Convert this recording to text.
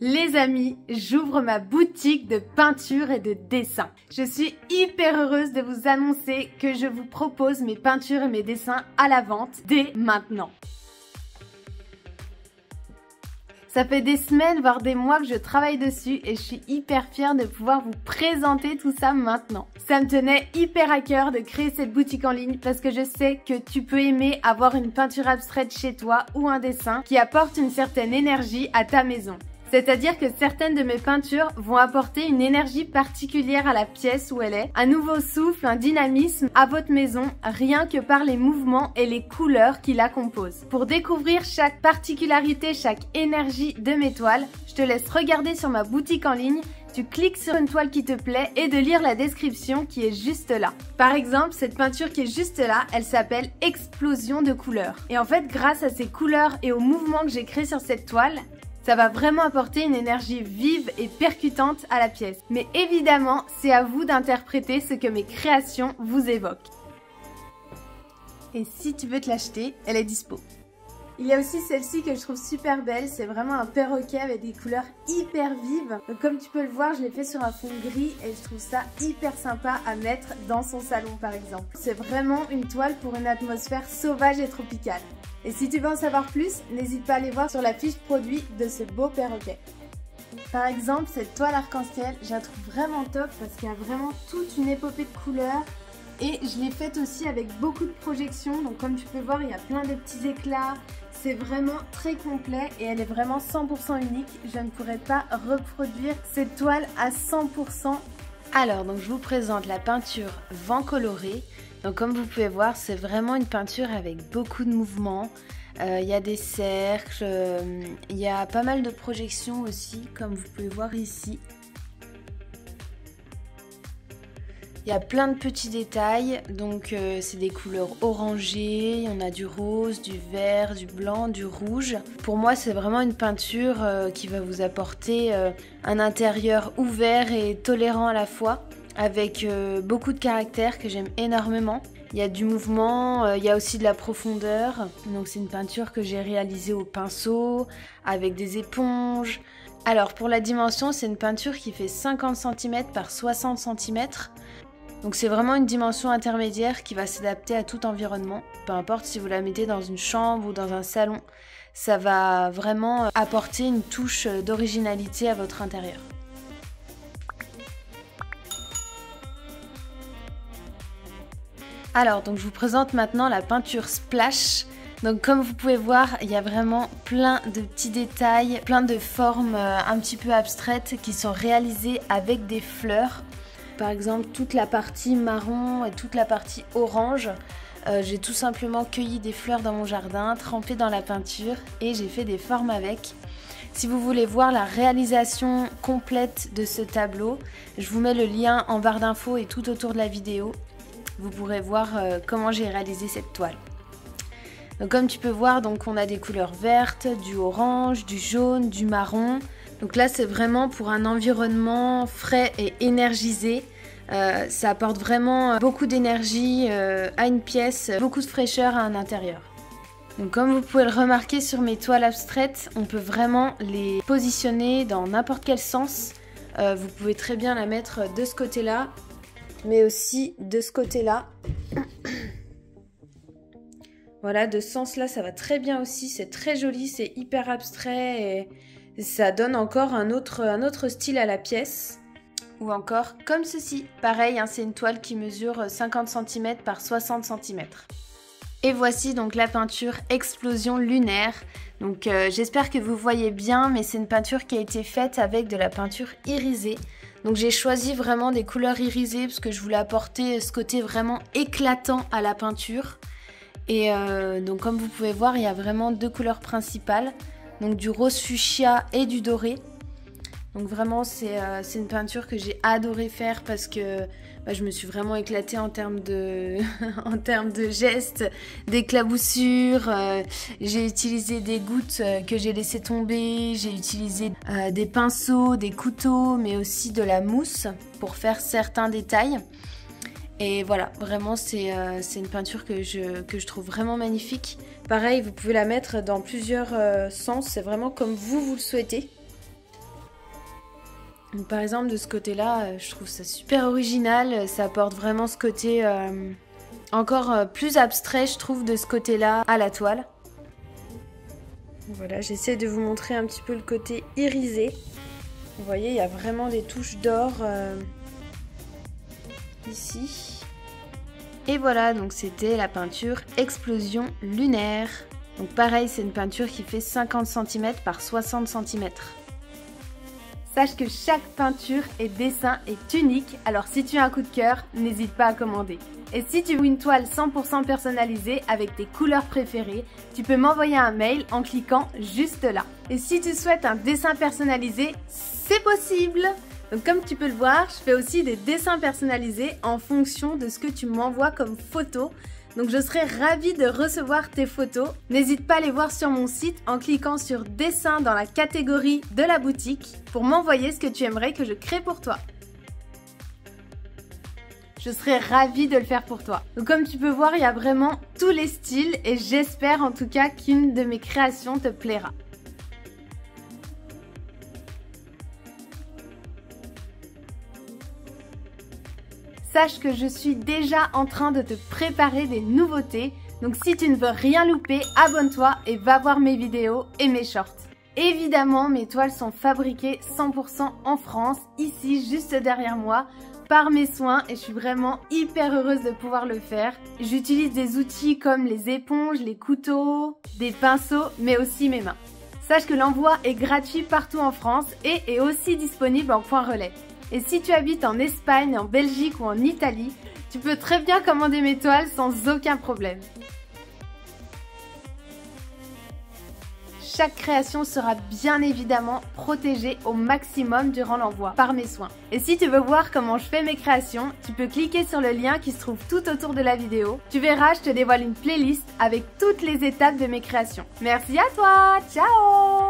Les amis, j'ouvre ma boutique de peinture et de dessin. Je suis hyper heureuse de vous annoncer que je vous propose mes peintures et mes dessins à la vente dès maintenant. Ça fait des semaines, voire des mois que je travaille dessus et je suis hyper fière de pouvoir vous présenter tout ça maintenant. Ça me tenait hyper à cœur de créer cette boutique en ligne parce que je sais que tu peux aimer avoir une peinture abstraite chez toi ou un dessin qui apporte une certaine énergie à ta maison. C'est-à-dire que certaines de mes peintures vont apporter une énergie particulière à la pièce où elle est, un nouveau souffle, un dynamisme à votre maison, rien que par les mouvements et les couleurs qui la composent. Pour découvrir chaque particularité, chaque énergie de mes toiles, je te laisse regarder sur ma boutique en ligne, tu cliques sur une toile qui te plaît et de lire la description qui est juste là. Par exemple, cette peinture qui est juste là, elle s'appelle Explosion de couleurs. Et en fait, grâce à ces couleurs et aux mouvements que j'ai créés sur cette toile, ça va vraiment apporter une énergie vive et percutante à la pièce. Mais évidemment, c'est à vous d'interpréter ce que mes créations vous évoquent. Et si tu veux te l'acheter, elle est dispo. Il y a aussi celle-ci que je trouve super belle, c'est vraiment un perroquet avec des couleurs hyper vives. Donc comme tu peux le voir, je l'ai fait sur un fond gris et je trouve ça hyper sympa à mettre dans son salon par exemple. C'est vraiment une toile pour une atmosphère sauvage et tropicale. Et si tu veux en savoir plus, n'hésite pas à aller voir sur la fiche produit de ce beau perroquet. Par exemple, cette toile arc-en-ciel, je la trouve vraiment top parce qu'il y a vraiment toute une épopée de couleurs. Et je l'ai faite aussi avec beaucoup de projections, donc comme tu peux voir, il y a plein de petits éclats. C'est vraiment très complet et elle est vraiment 100% unique. Je ne pourrais pas reproduire cette toile à 100%. Alors, donc je vous présente la peinture Vent coloré. Donc comme vous pouvez voir, c'est vraiment une peinture avec beaucoup de mouvements. Il y a des cercles, il y a pas mal de projections aussi, comme vous pouvez voir ici. Il y a plein de petits détails, donc c'est des couleurs orangées, on a du rose, du vert, du blanc, du rouge. Pour moi, c'est vraiment une peinture qui va vous apporter un intérieur ouvert et tolérant à la fois, avec beaucoup de caractère que j'aime énormément. Il y a du mouvement, il y a aussi de la profondeur. Donc c'est une peinture que j'ai réalisée au pinceau, avec des éponges. Alors pour la dimension, c'est une peinture qui fait 50 cm par 60 cm. Donc c'est vraiment une dimension intermédiaire qui va s'adapter à tout environnement. Peu importe si vous la mettez dans une chambre ou dans un salon, ça va vraiment apporter une touche d'originalité à votre intérieur. Alors, donc je vous présente maintenant la peinture Splash. Donc comme vous pouvez voir, il y a vraiment plein de petits détails, plein de formes un petit peu abstraites qui sont réalisées avec des fleurs. Par exemple, toute la partie marron et toute la partie orange, j'ai tout simplement cueilli des fleurs dans mon jardin, trempé dans la peinture et j'ai fait des formes avec. Si vous voulez voir la réalisation complète de ce tableau, je vous mets le lien en barre d'infos et tout autour de la vidéo. Vous pourrez voir comment j'ai réalisé cette toile. Donc comme tu peux voir, donc on a des couleurs vertes, du orange, du jaune, du marron. Donc là c'est vraiment pour un environnement frais et énergisé. Ça apporte vraiment beaucoup d'énergie à une pièce, beaucoup de fraîcheur à un intérieur. Donc comme vous pouvez le remarquer sur mes toiles abstraites, on peut vraiment les positionner dans n'importe quel sens. Vous pouvez très bien la mettre de ce côté-là, mais aussi de ce côté-là. Voilà, de ce sens-là, ça va très bien aussi. C'est très joli, c'est hyper abstrait et ça donne encore un autre style à la pièce. Ou encore comme ceci. Pareil, hein, c'est une toile qui mesure 50 cm par 60 cm. Et voici donc la peinture Explosion lunaire. Donc j'espère que vous voyez bien, mais c'est une peinture qui a été faite avec de la peinture irisée. Donc j'ai choisi vraiment des couleurs irisées parce que je voulais apporter ce côté vraiment éclatant à la peinture. Et donc comme vous pouvez voir, il y a vraiment deux couleurs principales. Donc du rose fuchsia et du doré. Donc vraiment c'est une peinture que j'ai adoré faire parce que je me suis vraiment éclatée en termes de, en termes de gestes, d'éclaboussures. J'ai utilisé des gouttes que j'ai laissées tomber, j'ai utilisé des pinceaux, des couteaux, mais aussi de la mousse pour faire certains détails. Et voilà, vraiment c'est une peinture que je trouve vraiment magnifique. Pareil, vous pouvez la mettre dans plusieurs sens, c'est vraiment comme vous le souhaitez. Donc, par exemple, de ce côté-là, je trouve ça super original. Ça apporte vraiment ce côté encore plus abstrait, je trouve, de ce côté-là à la toile. Voilà, j'essaie de vous montrer un petit peu le côté irisé. Vous voyez, il y a vraiment des touches d'or ici. Et voilà, donc c'était la peinture Explosion lunaire. Donc pareil, c'est une peinture qui fait 50 cm par 60 cm. Sache que chaque peinture et dessin est unique, alors si tu as un coup de cœur, n'hésite pas à commander. Et si tu veux une toile 100% personnalisée avec tes couleurs préférées, tu peux m'envoyer un mail en cliquant juste là. Et si tu souhaites un dessin personnalisé, c'est possible! Donc comme tu peux le voir, je fais aussi des dessins personnalisés en fonction de ce que tu m'envoies comme photo. Donc je serai ravie de recevoir tes photos. N'hésite pas à les voir sur mon site en cliquant sur dessin dans la catégorie de la boutique pour m'envoyer ce que tu aimerais que je crée pour toi. Je serai ravie de le faire pour toi. Donc comme tu peux voir, il y a vraiment tous les styles et j'espère en tout cas qu'une de mes créations te plaira. Sache que je suis déjà en train de te préparer des nouveautés. Donc si tu ne veux rien louper, abonne-toi et va voir mes vidéos et mes shorts. Évidemment, mes toiles sont fabriquées 100% en France, ici juste derrière moi, par mes soins et je suis vraiment hyper heureuse de pouvoir le faire. J'utilise des outils comme les éponges, les couteaux, des pinceaux, mais aussi mes mains. Sache que l'envoi est gratuit partout en France et est aussi disponible en point relais. Et si tu habites en Espagne, en Belgique ou en Italie, tu peux très bien commander mes toiles sans aucun problème. Chaque création sera bien évidemment protégée au maximum durant l'envoi par mes soins. Et si tu veux voir comment je fais mes créations, tu peux cliquer sur le lien qui se trouve tout autour de la vidéo. Tu verras, je te dévoile une playlist avec toutes les étapes de mes créations. Merci à toi, ciao!